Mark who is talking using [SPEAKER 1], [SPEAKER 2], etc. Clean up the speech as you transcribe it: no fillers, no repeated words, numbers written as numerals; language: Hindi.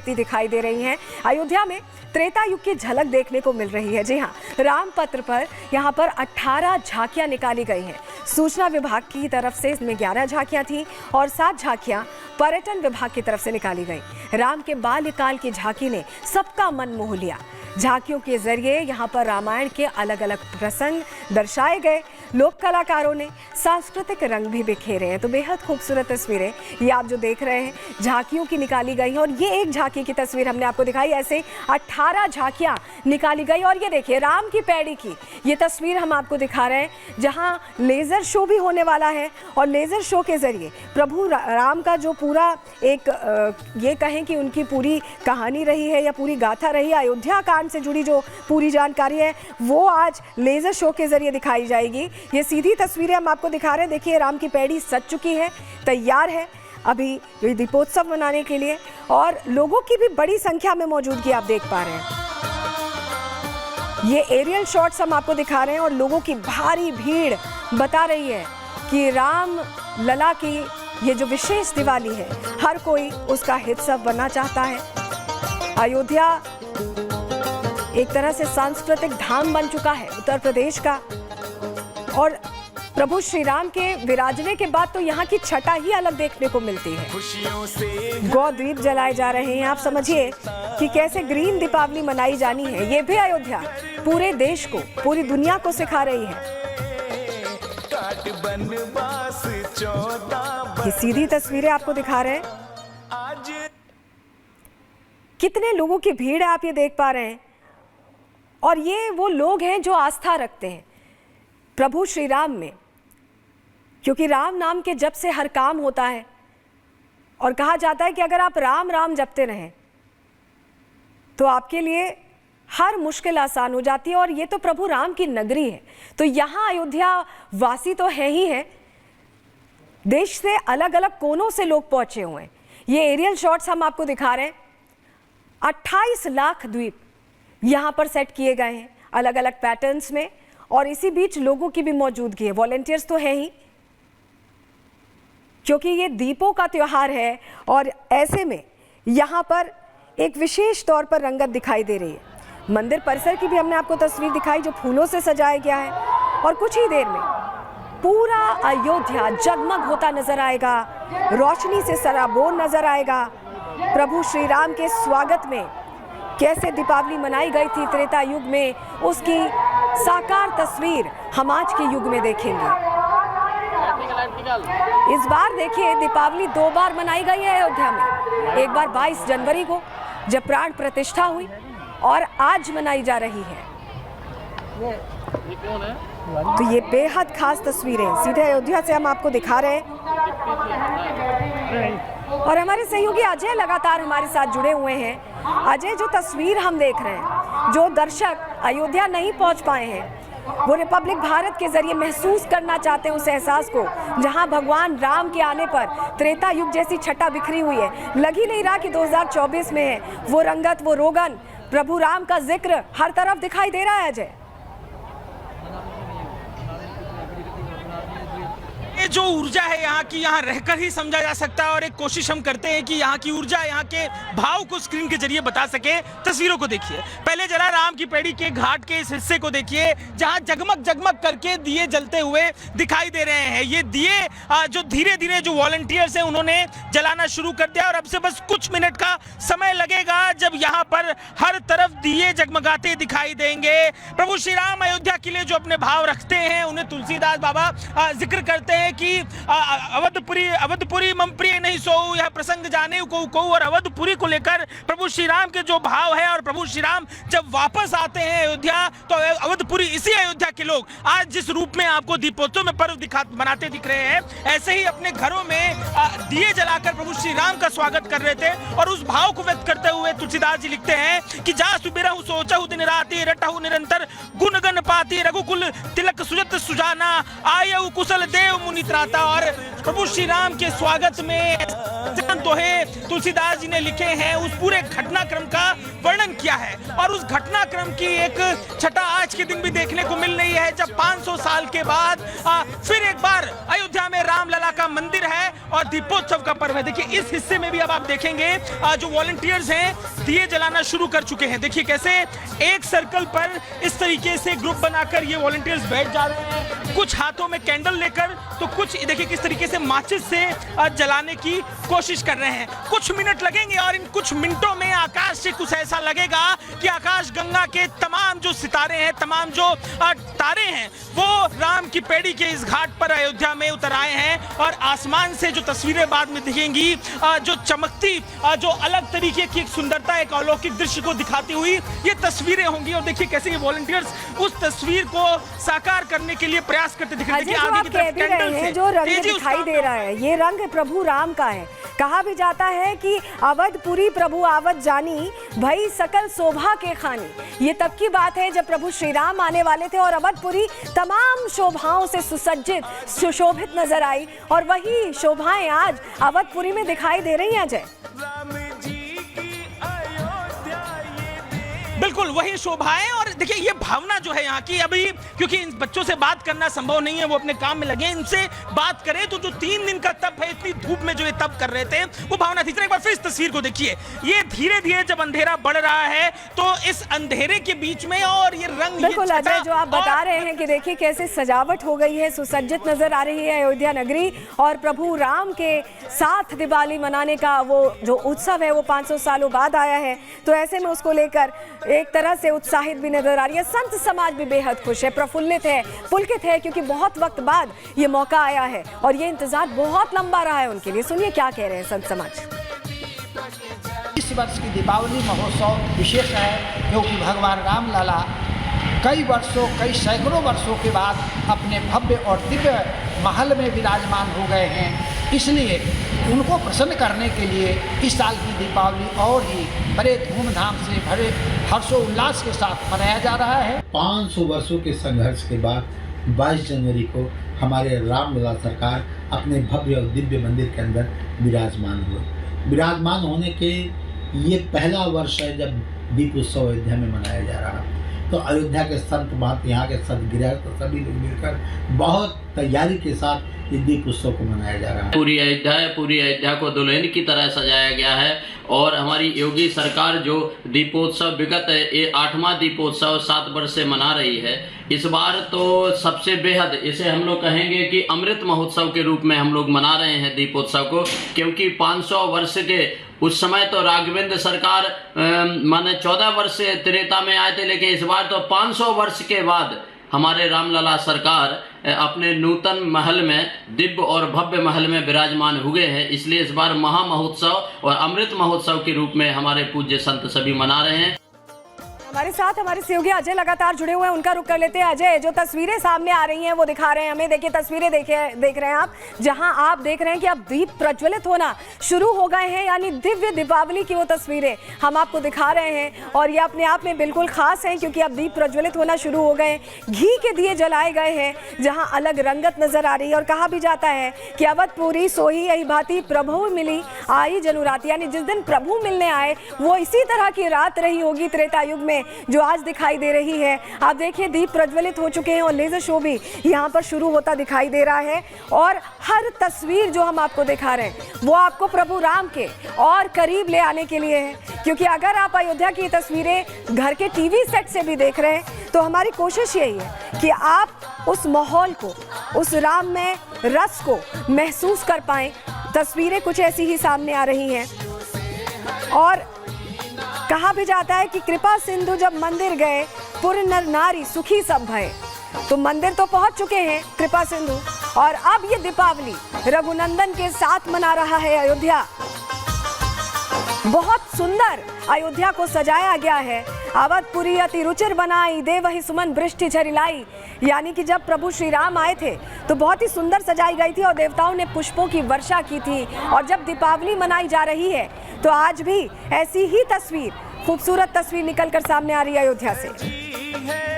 [SPEAKER 1] बहती दिखाई दे रही हैं। अयोध्या में त्रेता युग की झलक देखने को मिल रही है। जी हाँ, रामपत्र पर यहाँ पर 18 झांकियाँ निकाली गई हैं। सूचना विभाग की तरफ से इसमें 11 झांकियाँ थीं और 7 झांकियाँ पर्यटन विभाग की तरफ से निकाली गई। राम के बाल्यकाल की झांकी ने सबका मन मोह लिया। झांकियों के जरिए यहाँ पर रामायण के अलग अलग प्रसंग दर्शाए गए। लोक कलाकारों ने सांस्कृतिक रंग भी बिखेरे हैं। तो बेहद खूबसूरत तस्वीरें ये आप जो देख रहे हैं झांकियों की निकाली गई हैं। और ये एक झांकी की तस्वीर हमने आपको दिखाई, ऐसे 18 झांकियाँ निकाली गई। और ये देखिए राम की पैड़ी की ये तस्वीर हम आपको दिखा रहे हैं, जहाँ लेज़र शो भी होने वाला है। और लेज़र शो के जरिए प्रभु राम का जो पूरा एक ये कहें कि उनकी पूरी कहानी रही है या पूरी गाथा रही है, अयोध्या कांड से जुड़ी जो पूरी जानकारी है वो आज लेजर शो के जरिए दिखाई जाएगी। ये सीधी तस्वीरें हम आपको दिखा रहे हैं। देखिए राम की पैड़ी सज चुकी है, तैयार है अभी दीपोत्सव मनाने के लिए। और लोगों की भी बड़ी संख्या में मौजूदगी आप देख पा रहे हैं। ये एरियल शॉट्स हम आपको दिखा रहे हैं और लोगों की भारी भीड़ बता रही है कि राम लला की ये जो विशेष दिवाली है हर कोई उसका हिस्सा बनना चाहता है। अयोध्या एक तरह से सांस्कृतिक धाम बन चुका है उत्तर प्रदेश का। और प्रभु श्री राम के विराजने के बाद तो यहाँ की छटा ही अलग देखने को मिलती है। गौ दीप जलाए जा रहे हैं। आप समझिए कि कैसे ग्रीन दीपावली मनाई जानी है। ये भी अयोध्या पूरे देश को, पूरी दुनिया को सिखा रही है। ये सीधी तस्वीरें आपको दिखा रहे हैं। कितने लोगों की भीड़ है आप ये देख पा रहे हैं। और ये वो लोग हैं जो आस्था रखते हैं प्रभु श्री राम में, क्योंकि राम नाम के जप से हर काम होता है। और कहा जाता है कि अगर आप राम राम जपते रहें तो आपके लिए हर मुश्किल आसान हो जाती है। और ये तो प्रभु राम की नगरी है, तो यहाँ अयोध्या वासी तो है ही है, देश से अलग अलग कोनों से लोग पहुंचे हुए हैं। ये एरियल शॉट्स हम आपको दिखा रहे हैं। 28 लाख द्वीप यहाँ पर सेट किए गए हैं अलग अलग पैटर्न्स में। और इसी बीच लोगों की भी मौजूदगी है। वॉलंटियर्स तो है ही, क्योंकि ये दीपों का त्योहार है। और ऐसे में यहाँ पर एक विशेष तौर पर रंगत दिखाई दे रही है। मंदिर परिसर की भी हमने आपको तस्वीर दिखाई जो फूलों से सजाया गया है। और कुछ ही देर में पूरा अयोध्या जगमग होता नजर आएगा, रोशनी से सराबोर नजर आएगा। प्रभु श्री राम के स्वागत में कैसे दीपावली मनाई गई थी त्रेता युग में, उसकी साकार तस्वीर हम आज के युग में देखेंगे। इस बार देखिए दीपावली 2 बार मनाई गई है अयोध्या में। एक बार 22 जनवरी को जब प्राण प्रतिष्ठा हुई और आज मनाई जा रही है। तो ये बेहद खास तस्वीरें सीधे अयोध्या से हम आपको दिखा रहे हैं। और हमारे सहयोगी अजय लगातार हमारे साथ जुड़े हुए हैं। अजय, जो तस्वीर हम देख रहे हैं, जो दर्शक अयोध्या नहीं पहुंच पाए हैं वो रिपब्लिक भारत के जरिए महसूस करना चाहते हैं उस एहसास को, जहां भगवान राम के आने पर त्रेता युग जैसी छटा बिखरी हुई है। लग ही नहीं रहा कि 2024 में है। वो रंगत, वो रोगन, प्रभु राम का जिक्र हर तरफ दिखाई दे रहा है। अजय,
[SPEAKER 2] ये जो ऊर्जा है यहाँ की, यहाँ रहकर ही समझा जा सकता है। और एक कोशिश हम करते हैं कि यहाँ की ऊर्जा, यहाँ के भाव को स्क्रीन के जरिए बता सके। तस्वीरों को देखिए, पहले जरा राम की पैड़ी के घाट के इस हिस्से को देखिए जहाँ जगमग जगमग करके दिए जलते हुए दिखाई दे रहे हैं। ये दिए जो धीरे धीरे जो वॉलंटियर्स हैं उन्होंने जलाना शुरू कर दिया। और अब से बस कुछ मिनट का समय लगेगा जब यहाँ पर हर तरफ दिए जगमगाते दिखाई देंगे। प्रभु श्री राम अयोध्या के लिए जो अपने भाव रखते हैं उन्हें तुलसीदास बाबा जिक्र करते हैं कि अवधपुरी मम प्रिय नहीं सोऊ, यह प्रसंग जाने को। और अवधपुरी को लेकर प्रभु श्री राम के जो भाव है, और प्रभु श्री राम जब वापस आते हैं अयोध्या तो अवधपुरी, इसी अयोध्या के लोग आज जिस रूप में आपको दीपोत्सव में पर्व मनाते दिख रहे हैं, ऐसे ही अपने घरों में दिए जलाकर प्रभु श्री राम का स्वागत कर रहे थे। और उस भाव को व्यक्त करते हुए तुलसीदास जी लिखते हैं कि जा सुबिरहु सोचहु दिन राति, रटहु निरंतर गुण गण पाति, रघुकुल तिलक सुजत सुजाना, आयु कुशल देव मुनि त्राता। और प्रभु श्री राम के स्वागत में जहां दोहे तुलसीदास जी ने लिखे हैं उस पूरे घटनाक्रम का वर्णन किया है। और उस घटनाक्रम की एक छटा आज के दिन भी देखने को मिल रही है, जब 500 साल के बाद फिर एक बार अयोध्या में रामलला का मंदिर है और दीपोत्सव का पर्व है। देखिए इस हिस्से में भी अब आप देखेंगे जो वॉलंटियर्स हैं दिए जलाना शुरू कर चुके हैं। देखिए कैसे एक सर्कल पर इस तरीके से ग्रुप बनाकर ये वॉलंटियर्स बैठ जा रहे हैं, कुछ हाथों में कैंडल लेकर, तो कुछ देखिए किस तरीके से माचिस से जलाने की कोशिश कर रहे हैं। कुछ मिनट लगेंगे और इन कुछ मिनटों में आकाश से कुछ ऐसा लगेगा कि आकाश गंगा के तमाम जो सितारे हैं, तमाम जो तारे हैं, वो राम की पैड़ी के इस घाट पर अयोध्या में उतर आए हैं। और आसमान से जो तस्वीरें बाद में दिखेंगी, जो चमकती, जो अलग तरीके की एक सुंदरता, एक अलौकिक दृश्य को दिखाती हुई ये तस्वीरें होंगी। और देखिए कैसे ये वॉलंटियर्स उस तस्वीर को साकार करने के लिए प्रयास करते दिख रहे हैं।
[SPEAKER 1] आगे की तरफ कैंडल से जो रंग दिखाई दे रहा है, ये रंग प्रभु राम का है। कहा भी जाता है कि अवधपुरी प्रभु आवत जानी, भई सकल शोभा के खानी। ये तब की बात है जब प्रभु श्री राम आने वाले थे और अवधपुरी तमाम शोभाओं से सुसज्जित, सुशोभित नजर आई। और वही शोभाएं आज अवधपुरी में दिखाई दे रही हैं। अजय,
[SPEAKER 2] बिल्कुल वही शोभाएं। और देखिए ये भावना जो है यहाँ की, अभी क्योंकि इन बच्चों से बात करना संभव नहीं है, वो अपने काम में लगे, इनसे बात करें तो जो 3 दिन का तप है, इतनी धूप में जो ये तप कर रहे थे, वो भावना थी। एक बार फिर इस तस्वीर को देखिए, ये धीरे धीरे जब अंधेरा बढ़ रहा है तो इस अंधेरे के बीच में और ये रंग,
[SPEAKER 1] बिल्कुल अजय जो आप बता रहे हैं कि देखिए कैसे सजावट हो गई है, सुसज्जित नजर आ रही है अयोध्या नगरी। और प्रभु राम के साथ दिवाली मनाने का वो जो उत्सव है वो 500 सालों बाद आया है, तो ऐसे में उसको लेकर एक तरह से उत्साहित भी नजर आ रही है। संत समाज भी बेहद खुश है, प्रफुल्लित है, पुलकित है, क्योंकि बहुत वक्त बाद ये मौका आया है और ये इंतजार बहुत लंबा रहा है उनके लिए। सुनिए क्या कह रहे हैं संत समाज।
[SPEAKER 3] इस वर्ष की दीपावली महोत्सव विशेष है क्योंकि भगवान रामलला कई सैकड़ों वर्षों के बाद अपने भव्य और दिव्य महल में विराजमान हो गए हैं। इसलिए उनको प्रसन्न करने के लिए इस साल की दीपावली और ही बड़े धूमधाम से भरे हर्षोल्लास के साथ मनाया जा रहा है।
[SPEAKER 4] 500 वर्षों के संघर्ष के बाद 22 जनवरी को हमारे रामलला सरकार अपने भव्य और दिव्य मंदिर के अंदर विराजमान हुए। विराजमान होने के ये पहला वर्ष है जब दीप उत्सव अयोध्या में मनाया जा रहा है। तो अयोध्या के संत महंत, यहाँ के संत गृहस्थ सभी लोग मिलकर बहुत तैयारी के साथ ये दीप उत्सव को मनाया जा रहा है।
[SPEAKER 5] पूरी अयोध्या को दुल्हन की तरह सजाया गया है। और हमारी योगी सरकार जो दीपोत्सव विगत ये 8वां दीपोत्सव 7 वर्ष से मना रही है, इस बार तो सबसे बेहद इसे हम लोग कहेंगे कि अमृत महोत्सव के रूप में हम लोग मना रहे हैं दीपोत्सव को। क्योंकि 500 वर्ष के उस समय तो राघवेंद्र सरकार माने 14 वर्ष से त्रेता में आए थे, लेकिन इस बार तो 500 वर्ष के बाद हमारे रामलला सरकार अपने नूतन महल में, दिव्य और भव्य महल में विराजमान हुए हैं। इसलिए इस बार महा महोत्सव और अमृत महोत्सव के रूप में हमारे पूज्य संत सभी मना रहे हैं।
[SPEAKER 1] हमारे साथ हमारे सहयोगी अजय लगातार जुड़े हुए हैं, उनका रुख कर लेते हैं। अजय, जो तस्वीरें सामने आ रही हैं वो दिखा रहे हैं हमें। देखिए तस्वीरें देख रहे हैं आप, जहां आप देख रहे हैं कि अब दीप प्रज्वलित होना शुरू हो गए हैं, यानी दिव्य दीपावली की वो तस्वीरें हम आपको दिखा रहे हैं। और ये अपने आप में बिल्कुल खास हैं क्योंकि अब दीप प्रज्वलित होना शुरू हो गए, घी के दिए जलाए गए हैं, जहाँ अलग रंगत नजर आ रही है। और कहा भी जाता है कि अवधपुरी सोही यही भांति प्रभु मिली आई जनुरात, यानी जिस दिन प्रभु मिलने आए वो इसी तरह की रात रही होगी त्रेता युग में जो आज दिखाई दे रही है। आप देखिए दीप प्रज्वलित हो चुके हैं और लेजर शो भी यहाँ पर शुरू होता दिखाई दे रहा है। और हर तस्वीर जो हम आपको दिखा रहे हैं वो आपको प्रभु राम के और करीब ले आने के लिए है। क्योंकि अगर आप अयोध्या की तस्वीरें घर के टीवी सेट से भी देख रहे हैं तो हमारी कोशिश यही है कि आप उस माहौल को, उस राममय रस को महसूस कर पाएं। तस्वीरें कुछ ऐसी ही सामने आ रही हैं। और कहा भी जाता है कि कृपा सिंधु जब मंदिर गए, पुर नर नारी सुखी सब भय। तो मंदिर तो पहुंच चुके हैं कृपा सिंधु, और अब ये दीपावली रघुनंदन के साथ मना रहा है अयोध्या। बहुत सुंदर अयोध्या को सजाया गया है। अवधपुरी अति रुचिर बनाई, देवहि सुमन वृष्टि झरिलाई। यानी कि जब प्रभु श्री राम आए थे तो बहुत ही सुंदर सजाई गई थी और देवताओं ने पुष्पों की वर्षा की थी। और जब दीपावली मनाई जा रही है तो आज भी ऐसी ही तस्वीर, खूबसूरत तस्वीर निकल कर सामने आ रही है अयोध्या से।